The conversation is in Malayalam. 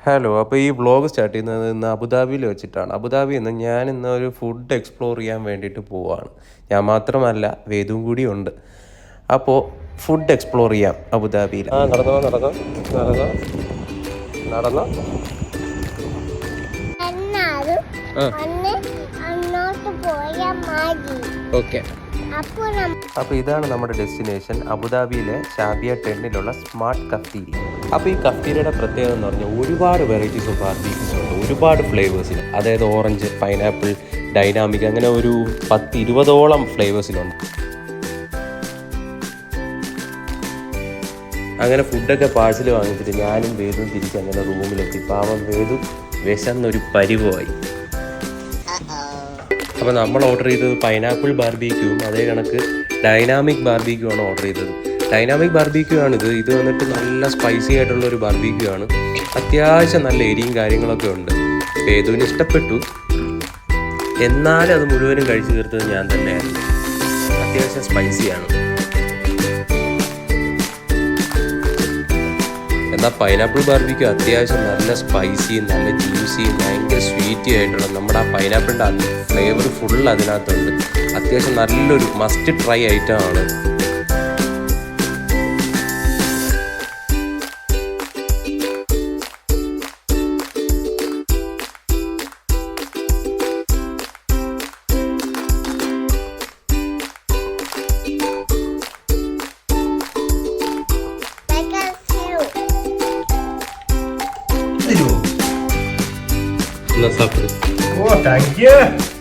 ഹലോ, അപ്പോൾ ഈ വ്ളോഗ് സ്റ്റാർട്ട് ചെയ്യുന്നത് ഇന്ന് അബുദാബിയിൽ വെച്ചിട്ടാണ്. അബുദാബിയിൽ നിന്ന് ഞാൻ ഇന്ന് ഒരു ഫുഡ് എക്സ്പ്ലോർ ചെയ്യാൻ വേണ്ടിയിട്ട് പോവുകയാണ്. ഞാൻ മാത്രമല്ല, വേദും കൂടി ഉണ്ട്. അപ്പോൾ ഫുഡ് എക്സ്പ്ലോർ ചെയ്യാം അബുദാബിയിൽ. ഓക്കെ, അപ്പോൾ ഇതാണ് നമ്മുടെ ഡെസ്റ്റിനേഷൻ, അബുദാബിയിലെ ഷാബിയ 10-ലുള്ള സ്മാർട്ട് കഫ്റ്റീരിയ. അപ്പോൾ ഈ കഫ്റ്റീരിയയുടെ പ്രത്യേകത എന്ന് പറഞ്ഞാൽ ഒരുപാട് വെറൈറ്റീസ് ഓഫ് ബാർബിക്യൂസ് ഉണ്ട്, ഒരുപാട് ഫ്ലേവേഴ്സിൽ. അതായത് ഓറഞ്ച്, പൈനാപ്പിൾ, ഡൈനാമിക്, അങ്ങനെ ഒരു 10-20ഓളം ഫ്ലേവേഴ്സിലുണ്ട്. അങ്ങനെ ഫുഡൊക്കെ പാഴ്സൽ വാങ്ങിച്ചിട്ട് ഞാനും വേദും തിരിച്ചങ്ങനെ റൂമിലെത്തി. പാവം വേദു വിശന്നൊരു പരിവായി. അപ്പോൾ നമ്മൾ ഓർഡർ ചെയ്തത് പൈനാപ്പിൾ ബാർബിക്യൂവും അതേ കണക്ക് ഡൈനാമിക് ബാർബിക്യൂ ആണ് ഓർഡർ ചെയ്തത്. ഡൈനാമിക് ബാർബിക്യൂ ആണിത്. ഇത് വന്നിട്ട് നല്ല സ്പൈസി ആയിട്ടുള്ള ഒരു ബാർബിക്യൂ ആണ്. അത്യാവശ്യം നല്ല എരിയും കാര്യങ്ങളൊക്കെ ഉണ്ട്. വേദുവിന് ഇഷ്ടപ്പെട്ടു. എന്നാലും അത് മുഴുവനും കഴിച്ചു തീർത്തത് ഞാൻ തന്നെയായിരുന്നു. അത്യാവശ്യം സ്പൈസിയാണ്. എന്നാൽ പൈനാപ്പിൾ ബാർബിക്യൂ അത്യാവശ്യം നല്ല സ്പൈസിയും നല്ല ജ്യൂസിയും ഭയങ്കര സ്വീറ്റി ആയിട്ടുള്ള നമ്മുടെ ആ പൈനാപ്പിളിൻ്റെ ഫ്ലേവർ ഫുൾ അതിനകത്തുണ്ട്. അത്യാവശ്യം നല്ലൊരു മസ്റ്റ് ട്രൈ ഐറ്റം ആണ്. Oh, thank you.